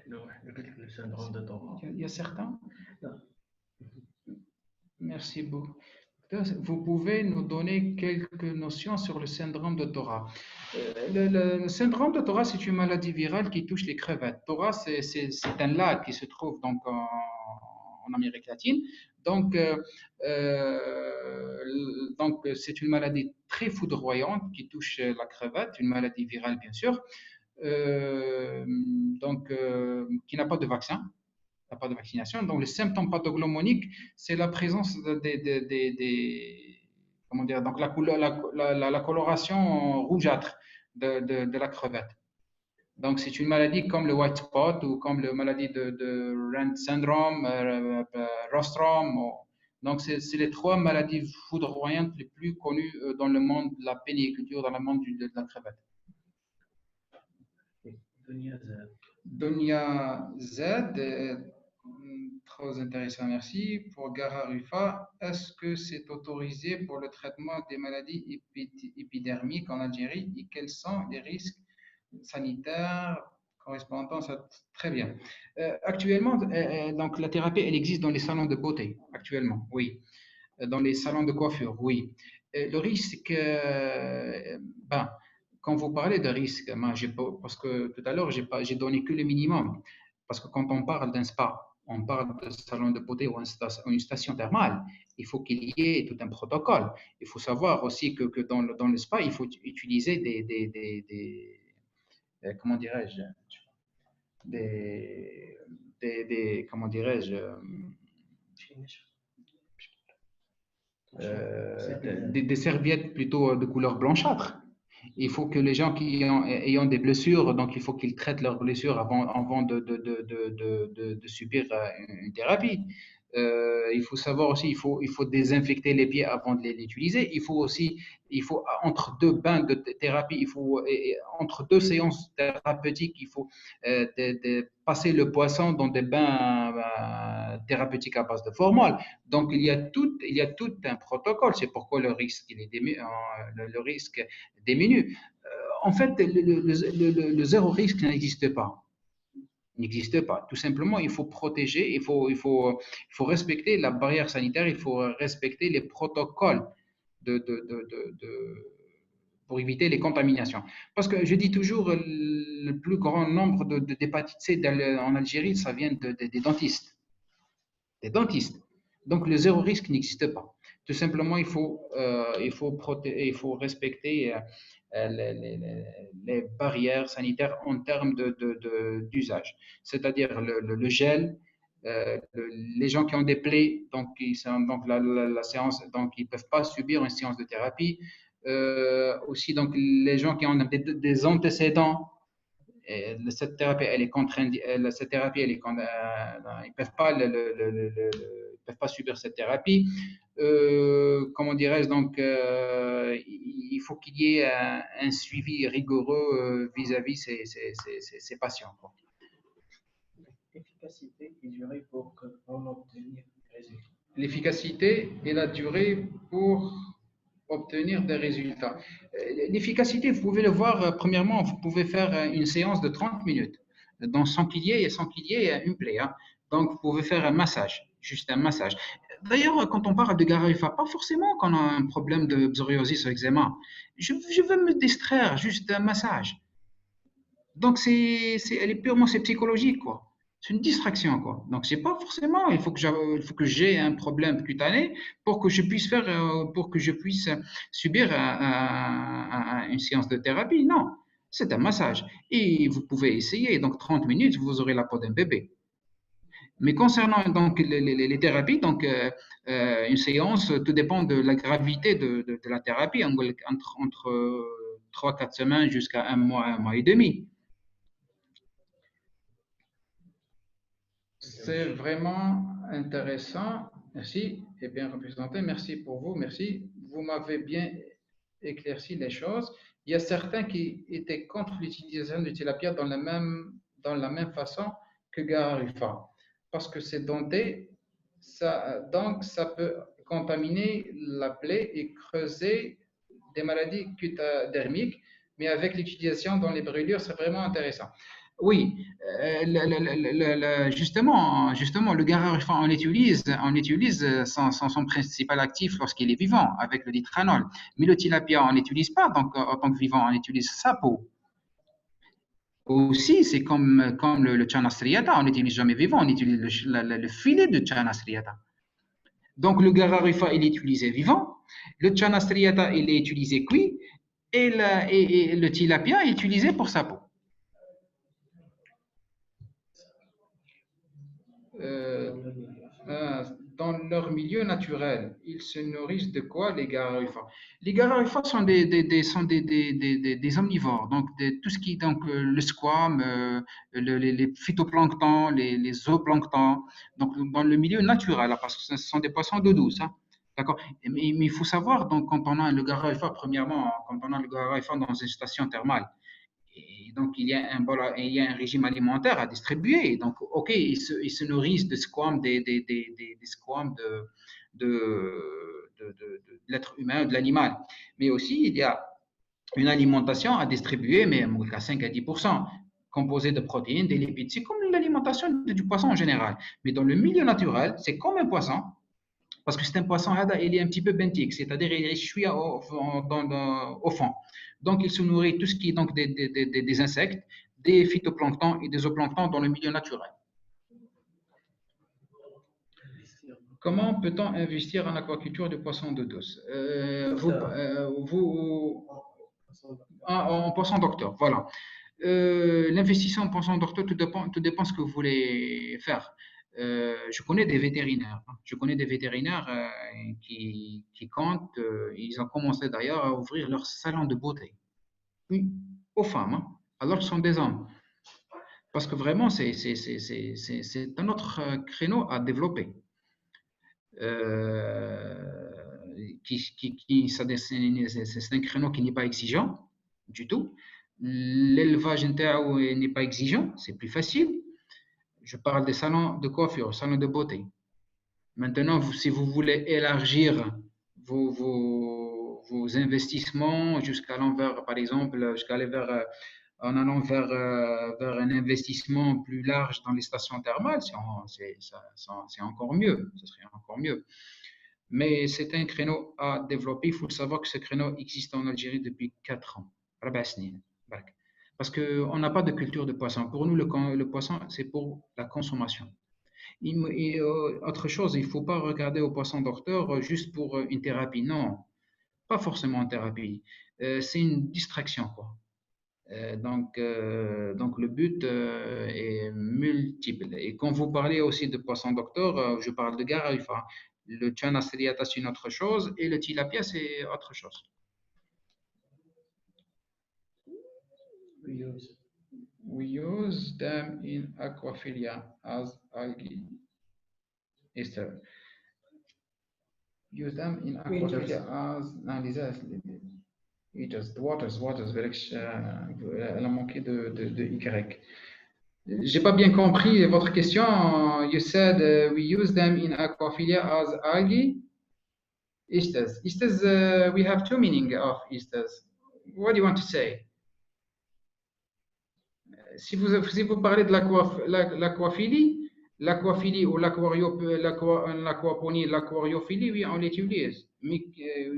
Le syndrome de Torah.
Il y a certains. Merci beaucoup. Vous pouvez nous donner quelques notions sur le syndrome de Torah. Le syndrome de Torah, c'est une maladie virale qui touche les crevettes. Torah, c'est un lac qui se trouve donc en Amérique latine. Donc, c'est une maladie très foudroyante qui touche la crevette, une maladie virale bien sûr, qui n'a pas de vaccin. Pas de vaccination. Donc, les symptômes pathognomoniques, c'est la présence comment dire, donc la coloration rougeâtre de la crevette. Donc, c'est une maladie comme le white spot ou comme la maladie de Rent syndrome, rostrum. Donc, c'est les 3 maladies foudroyantes les plus connues dans le monde de la péniculture, dans le monde de la crevette. Dunia Z, Trop intéressant, merci. Pour Gararufa, est-ce que c'est autorisé pour le traitement des maladies épidermiques en Algérie et quels sont les risques sanitaires correspondant à ça? Très bien. Actuellement, donc la thérapie, elle existe dans les salons de beauté, actuellement, oui. Dans les salons de coiffure, oui. Le risque, ben, quand vous parlez de risque, moi, parce que tout à l'heure, j'ai donné que le minimum. Parce que quand on parle d'un spa, on parle de salon de beauté ou une station thermale, il faut qu'il y ait tout un protocole. Il faut savoir aussi que dans le spa, il faut utiliser comment dirais-je, comment dirais-je, des serviettes plutôt de couleur blanchâtre. Il faut que les gens qui ayant des blessures, donc il faut qu'ils traitent leurs blessures avant de subir une thérapie. Il faut savoir aussi, il faut désinfecter les pieds avant de les utiliser. Il faut entre deux bains de thérapie, entre deux séances thérapeutiques, il faut passer le poisson dans des bains thérapeutiques à base de formol. Donc il y a tout un protocole. C'est pourquoi le risque, le risque diminue. En fait, le zéro risque n'existe pas. N'existe pas. Tout simplement, il faut protéger, il faut respecter la barrière sanitaire, il faut respecter les protocoles de, de, de, de, pour éviter les contaminations. Parce que je dis toujours, le plus grand nombre d'hépatite C en Algérie, ça vient des dentistes. Des dentistes. Donc, le zéro risque n'existe pas. Tout simplement, il faut respecter les barrières sanitaires en termes d'usage. C'est-à-dire le gel, les gens qui ont des plaies, donc la séance, donc ils ne peuvent pas subir une séance de thérapie. Aussi, donc, les gens qui ont des antécédents, cette thérapie, elle est contrainte, cette thérapie, ils peuvent pas, ils peuvent pas subir cette thérapie. Comment dirais-je, donc, il faut qu'il y ait un suivi rigoureux vis-à-vis ces patients, quoi.
Efficacité et durée pour obtenir des résultats.
L'efficacité et la durée pour obtenir des résultats. L'efficacité, vous pouvez le voir, premièrement, vous pouvez faire une séance de 30 minutes sans qu'il y ait une plaie. Hein. Donc, vous pouvez faire un massage, juste un massage. D'ailleurs, quand on parle de Garaïfa, pas forcément qu'on a un problème de psoriasis ou eczéma. Je veux me distraire, juste un massage. Donc, elle est purement c'est psychologique, quoi. C'est une distraction, quoi. Donc, c'est pas forcément, il faut que j'ai un problème cutané pour que je puisse pour que je puisse subir une séance de thérapie. Non, c'est un massage. Et vous pouvez essayer. Donc, 30 minutes, vous aurez la peau d'un bébé. Mais concernant donc les thérapies, donc une séance, tout dépend de la gravité de la thérapie, entre 3-4 semaines jusqu'à un mois et demi. C'est vraiment intéressant. Merci et bien représenté. Merci pour vous. Merci. Vous m'avez bien éclairci les choses. Il y a certains qui étaient contre l'utilisation du tilapia dans la même façon que Gararufa. Parce que c'est denté, donc ça peut contaminer la plaie et creuser des maladies cutadermiques. Mais avec l'utilisation dans les brûlures, c'est vraiment intéressant. Oui, justement, le Gararufa, on utilise son principal actif lorsqu'il est vivant, avec le ditranol. Mais le tilapia, on n'utilise pas, donc en tant que vivant, on utilise sa peau. Aussi, c'est comme le Channa striata, on n'utilise jamais vivant, on utilise le filet de Channa striata. Donc le Gararufa, il est utilisé vivant, le Channa striata, il est utilisé cuit, et le tilapia est utilisé pour sa peau. Dans leur milieu naturel, ils se nourrissent de quoi, les Gararufa? Les Gararufa sont des omnivores, donc tout ce qui donc le squame, les phytoplanctons, les zooplanctons, donc dans le milieu naturel, parce que ce sont des poissons d'eau douce. Hein. D'accord. Mais il faut savoir, donc, quand on a le Gararufa, premièrement, quand on a le Gararufa dans une station thermale, Et donc, il y a un régime alimentaire à distribuer. Donc, OK, ils se nourrissent de squames, des squames de l'être humain, de l'animal. Mais aussi, il y a une alimentation à distribuer, mais à 5 à 10%, composée de protéines, des lipides. C'est comme l'alimentation du poisson en général. Mais dans le milieu naturel, c'est comme un poisson, parce que c'est un poisson, il est un petit peu benthique, c'est-à-dire il est échoué au fond. Donc, il se nourrit tout ce qui est donc des insectes, des phytoplanctons et des zooplanctons dans le milieu naturel. Comment peut-on investir en aquaculture de poissons d'eau douce? En poisson docteur, voilà. L'investissement en poisson docteur, tout dépend ce que vous voulez faire. Je connais des vétérinaires. Je connais des vétérinaires qui comptent, ils ont commencé d'ailleurs à ouvrir leur salon de beauté. Oui, aux femmes, hein, alors que ce sont des hommes. Parce que vraiment, c'est un autre créneau à développer. C'est un créneau qui n'est pas exigeant du tout. L'élevage n'est pas exigeant, c'est plus facile. Je parle des salons de coiffure, salons de beauté. Maintenant, si vous voulez élargir vos investissements jusqu'à l'envers, par exemple, jusqu'à aller en allant vers un investissement plus large dans les stations thermales, c'est encore mieux. Ce serait encore mieux. Mais c'est un créneau à développer. Il faut savoir que ce créneau existe en Algérie depuis 4 ans. Parce qu'on n'a pas de culture de poisson. Pour nous, le poisson, c'est pour la consommation. Et autre chose, il ne faut pas regarder au poisson docteur juste pour une thérapie. Non, pas forcément une thérapie. C'est une distraction, quoi. Donc le but est multiple. Et quand vous parlez aussi de poisson docteur, je parle de Garaïfa. Le Tchana striata, c'est une autre chose, et le tilapia, c'est autre chose. We use them in aquaphilia as algae. Esther. Use them in aquaphilia as... Non, les waters, elle a manqué de Y. J'ai pas bien compris votre question. You said we use them in aquaphilia as algae. Istas. Istas, we have two meaning of istas. What do you want to say? Si vous parlez de l'aquaphilie ou l'aquaponie, l'aquariophilie, oui, on l'utilise. Mais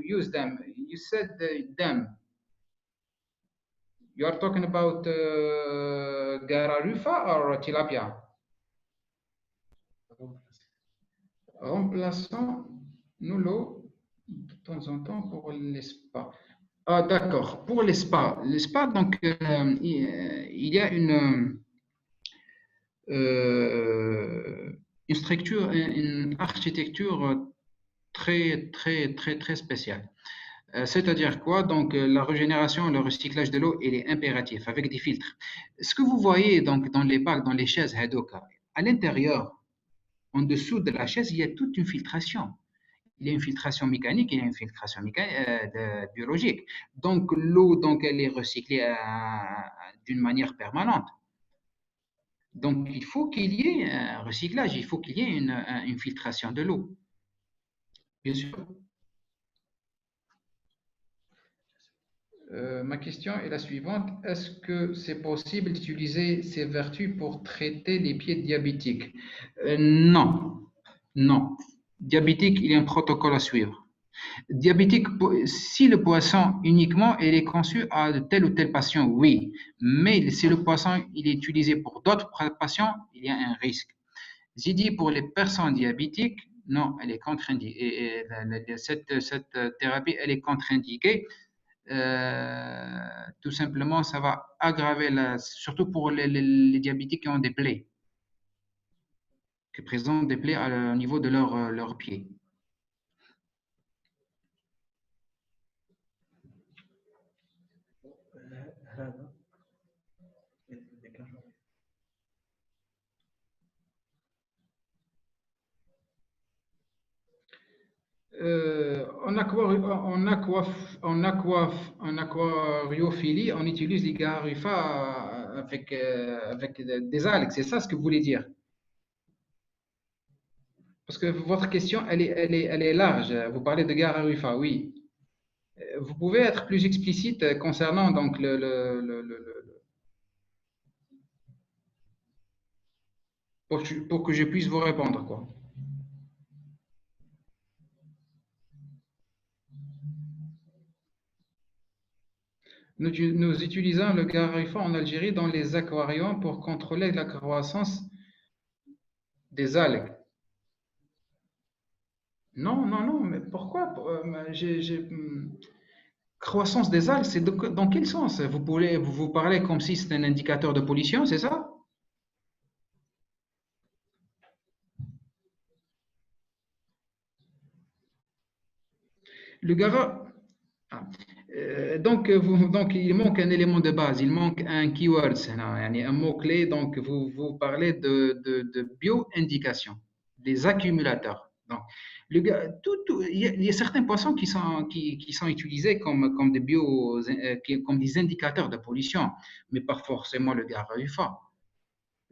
use them. You said them. You are talking about Gararufa or tilapia? Remplaçant nous l'eau de temps en temps pour les spas. Ah, d'accord. Pour les spas, donc, il y a une structure, une architecture très spéciale. C'est-à-dire quoi? Donc, la régénération, le recyclage de l'eau, il est impératif avec des filtres. Ce que vous voyez donc dans les bacs, dans les chaises Hadoka, à l'intérieur, en dessous de la chaise, il y a toute une filtration. Il y a une filtration mécanique et une filtration biologique. Donc, l'eau, donc, elle est recyclée d'une manière permanente. Donc, il faut qu'il y ait un recyclage, il faut qu'il y ait une filtration de l'eau. Bien sûr. Ma question est la suivante. Est-ce que c'est possible d'utiliser ces vertus pour traiter les pieds diabétiques? Non. Non. Diabétique, il y a un protocole à suivre. Diabétique, si le poisson uniquement il est conçu à tel ou tel patient, oui. Mais si le poisson il est utilisé pour d'autres patients, il y a un risque. J'ai dit pour les personnes diabétiques, non, elle est contre-indiquée. Cette thérapie, elle est contre-indiquée. Tout simplement, ça va aggraver, surtout pour les diabétiques qui ont des plaies, qui présentent des plaies au niveau de leurs pieds. En aquariophilie, on utilise les Gararufa avec des algues, c'est ça ce que vous voulez dire? Parce que votre question, elle est large. Vous parlez de Gararufa, oui. Vous pouvez être plus explicite concernant donc pour que je puisse vous répondre, quoi. Nous utilisons le Gararufa en Algérie dans les aquariums pour contrôler la croissance des algues. Non, non, non, mais pourquoi? Croissance des algues, c'est dans quel sens? Vous parlez comme si c'était un indicateur de pollution, c'est ça? Le Gara, ah. Donc, il manque un élément de base, il manque un keyword, c'est un mot-clé. Donc, vous parlez de bio-indication, des accumulateurs. Donc, il y a certains poissons qui sont utilisés comme des comme des indicateurs de pollution, mais pas forcément le Gararufa.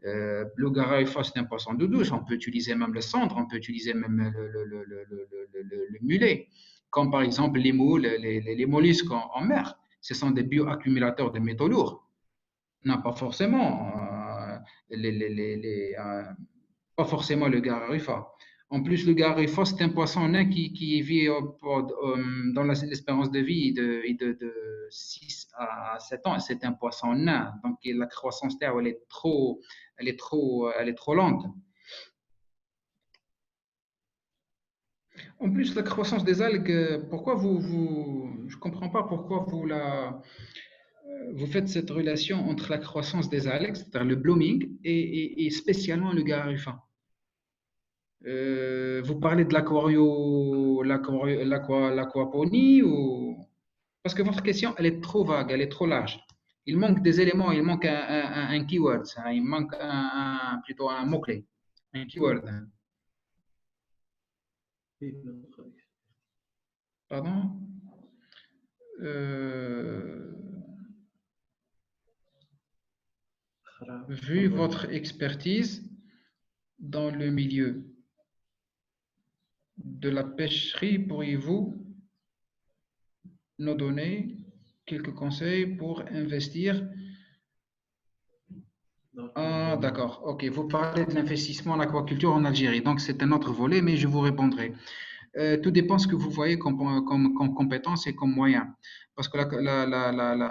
Le Gararufa, c'est un poisson d'eau douce. On peut utiliser même le cendre, on peut utiliser même le mulet, comme par exemple les moules, les mollusques en mer. Ce sont des bioaccumulateurs de métaux lourds. Non, pas forcément. Pas forcément le Gararufa. En plus, le Gararufa, c'est un poisson nain qui vit dans l'espérance de vie de 6 à 7 ans. C'est un poisson nain. Donc, la croissance terre, elle est trop lente. En plus, la croissance des algues, je comprends pas pourquoi vous faites cette relation entre la croissance des algues, c'est-à-dire le blooming, et spécialement le Gararufa. Vous parlez de l'aquaponie ou... Parce que votre question, elle est trop vague, elle est trop large. Il manque des éléments, il manque un keyword, il manque plutôt un mot-clé, un keyword. Pardon? Euh, Vu votre expertise dans le milieu de la pêcherie, pourriez-vous nous donner quelques conseils pour investir? Ah, d'accord. Ok, vous parlez de l'investissement en aquaculture en Algérie. Donc, c'est un autre volet, mais je vous répondrai. Tout dépend ce que vous voyez comme compétence et comme moyen. Parce que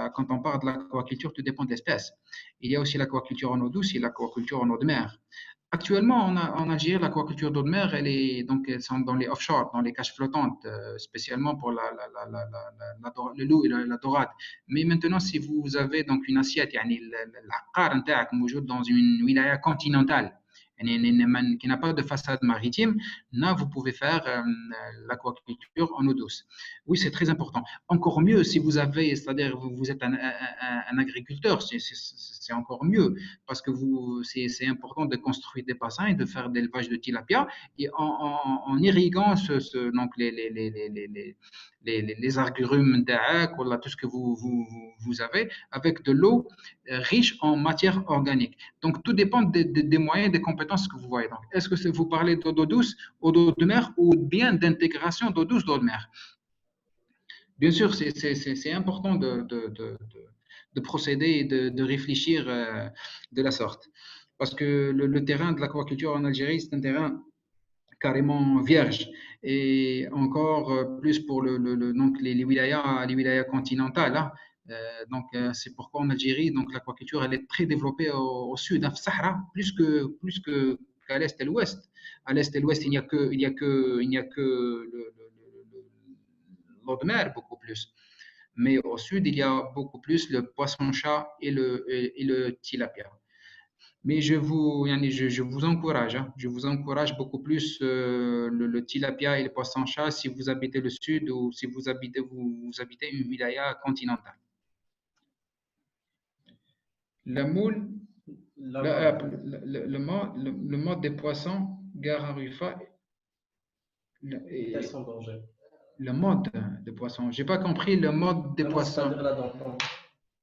quand on parle de l'aquaculture, tout dépend de l'espèce. Il y a aussi l'aquaculture en eau douce et l'aquaculture en eau de mer. Actuellement, en Algérie, l'aquaculture d'eau de mer, elles sont dans les offshore, dans les cages flottantes, spécialement pour le loup et la dorade. Mais maintenant, si vous avez donc une assiette, يعني العقار نتاعك موجود dans une wilaya continentale, qui n'a pas de façade maritime, là, vous pouvez faire l'aquaculture en eau douce. Oui, c'est très important. Encore mieux si vous avez, c'est-à-dire vous êtes un agriculteur, c'est encore mieux parce que c'est important de construire des bassins et de faire de l'élevage de tilapia et en irriguant donc les agrumes d'Aak, voilà, tout ce que vous avez, avec de l'eau riche en matière organique. Donc, tout dépend des moyens, des compétences que vous voyez. Donc, est-ce que vous parlez d'eau douce, d'eau de mer ou bien d'intégration d'eau douce, d'eau de mer? Bien sûr, c'est important de procéder et de réfléchir de la sorte. Parce que le terrain de l'aquaculture en Algérie, c'est un terrain carrément vierge. Et encore plus pour donc les wilayas continentales, hein. C'est pourquoi en Algérie, donc l'aquaculture, elle est très développée au sud, hein, Sahara, plus que qu'à l'est et l'ouest. À l'est et l'ouest, il n'y a que l'eau de mer, beaucoup plus. Mais au sud, il y a beaucoup plus le poisson-chat et le tilapia. Mais je vous encourage, hein, je vous encourage beaucoup plus le tilapia et le poisson-chat si vous habitez le sud ou si vous habitez une wilaya continentale. La moule, le mode des poissons Gararufa
Vitesse sans danger.
Le mode de poisson. J'ai pas compris le mode des
Non,
poissons.
c'est-à-dire la tendance.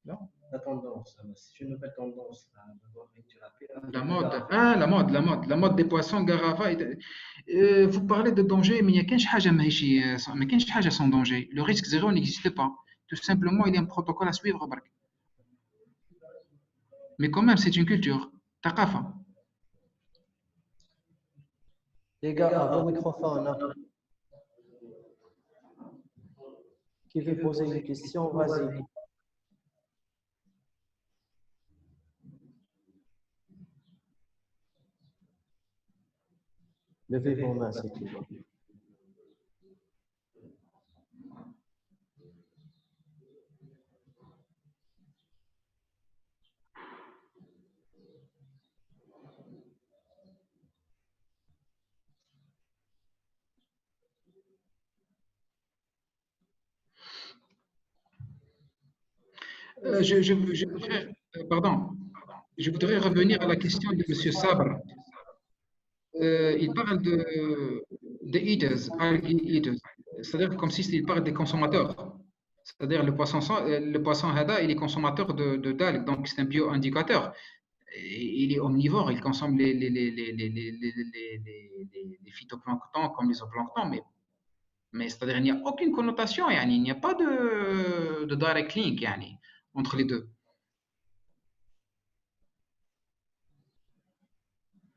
Non.
La tendance. C'est une nouvelle tendance. D'avoir une thérapie.
La mode des poissons Garava. Vous parlez de danger, mais il n'y a qu'un حاجة mais qu'un حاجة sans danger. Le risque zéro n'existe pas. Tout simplement, il y a un protocole à suivre. برك. Mais quand même, c'est une culture. ثقافة.
Les gars, à vos microphones. Hein. Qui veut poser une question, vas-y. Levez vos mains, c'est tout.
Pardon, je voudrais revenir à la question de M. Sabre. Il parle de eaters, algae eaters. C'est-à-dire comme si il parle des consommateurs. C'est-à-dire le poisson hada, il est consommateur d'algues, donc c'est un bioindicateur. Il est omnivore, il consomme les phytoplanctons comme les zooplanctons, mais c'est-à-dire il n'y a aucune connotation, yani, il n'y a pas de direct link yani, entre les deux.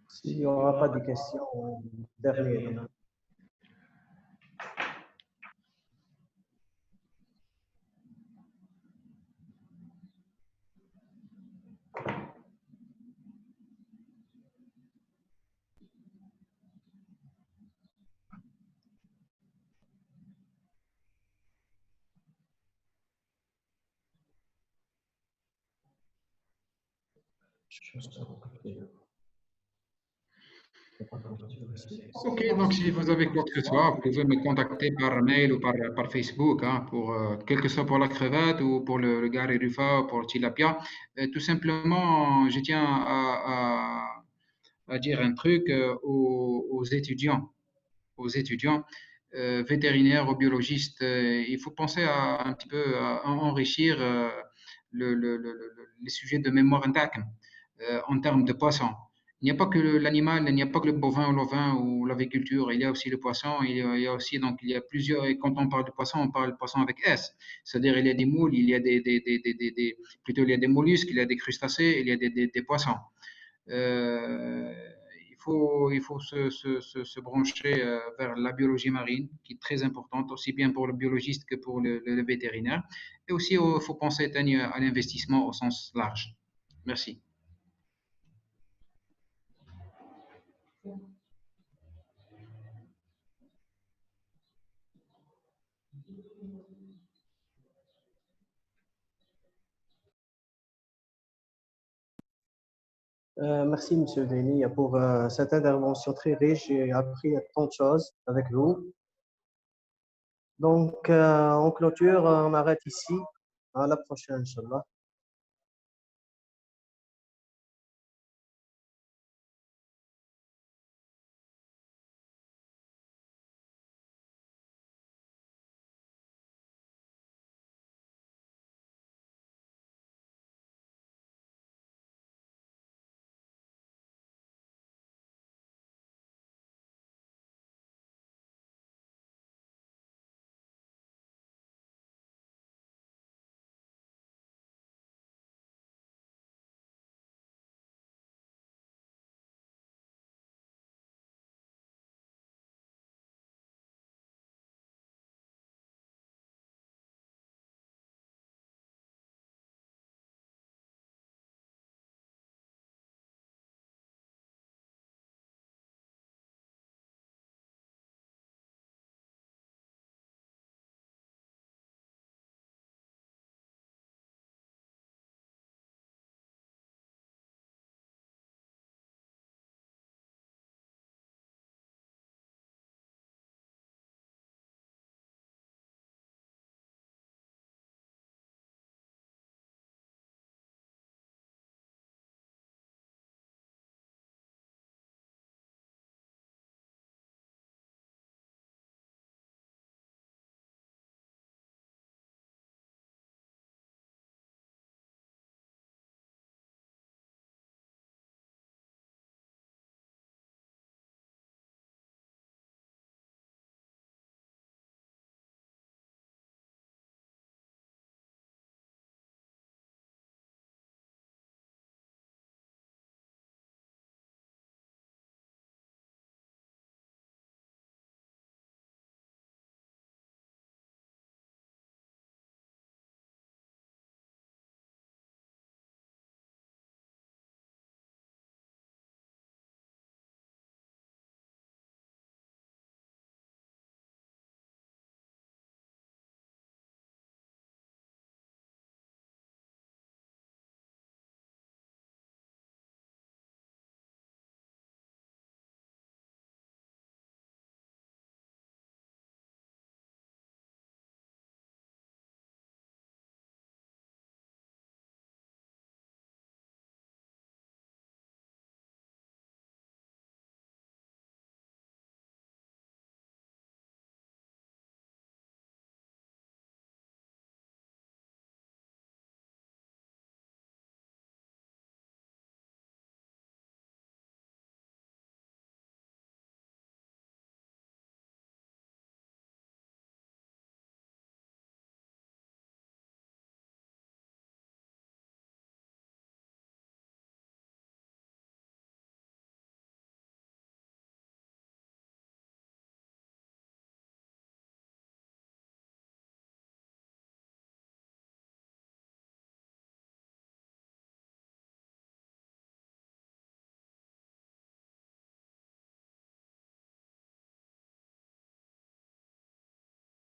S'il n'y aura pas de questions, dernière.
Ok, donc si vous avez quoi que ce soit, vous pouvez me contacter par mail ou par Facebook, hein, quel que soit pour la crevette ou pour le gari rufa ou pour le tilapia. Tout simplement, je tiens à dire un truc aux étudiants, vétérinaires, aux biologistes. Il faut penser à un petit peu à enrichir les sujets de mémoire intacte en termes de poissons. Il n'y a pas que l'animal, il n'y a pas que le bovin ou l'ovin ou l'aviculture, il y a aussi le poisson, il y a aussi, donc il y a plusieurs, et quand on parle de poisson, on parle de poisson avec S, c'est-à-dire il y a des moules, il y a plutôt il y a des mollusques, il y a des crustacés, il y a des poissons. Euh, il faut se brancher vers la biologie marine, qui est très importante, aussi bien pour le biologiste que pour le vétérinaire. Et aussi, il faut penser à l'investissement au sens large. Merci.
Merci, M. Denis, pour cette intervention très riche. J'ai appris tant de choses avec vous. Donc, en clôture, on arrête ici. À la prochaine, Inch'Allah.